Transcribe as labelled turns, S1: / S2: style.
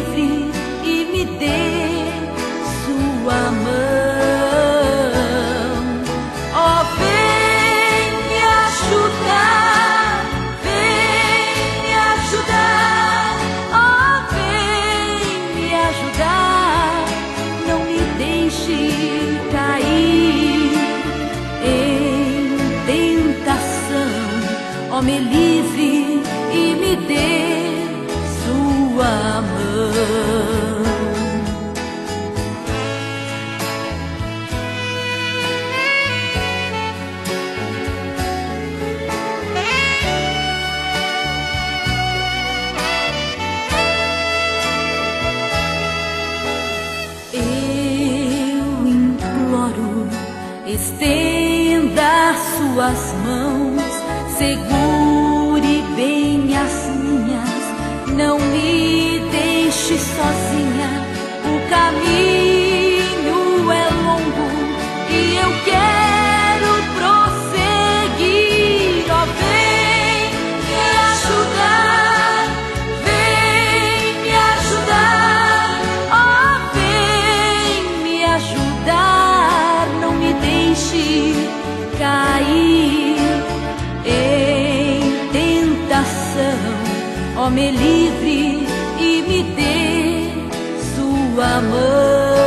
S1: livre e me dê sua mão. Ó, vem me ajudar, vem me ajudar, ó, vem me ajudar, não me deixe cair em tentação. Ó, me livre e me dê sua mão. Eu imploro, estenda suas mãos, segure bem as minhas, não me deixe sozinha. O caminho é longo e eu quero prosseguir. Ó, vem me ajudar, vem me ajudar, ó, vem me ajudar, não me deixe cair em tentação. Ó, me livre e me dê sua mão.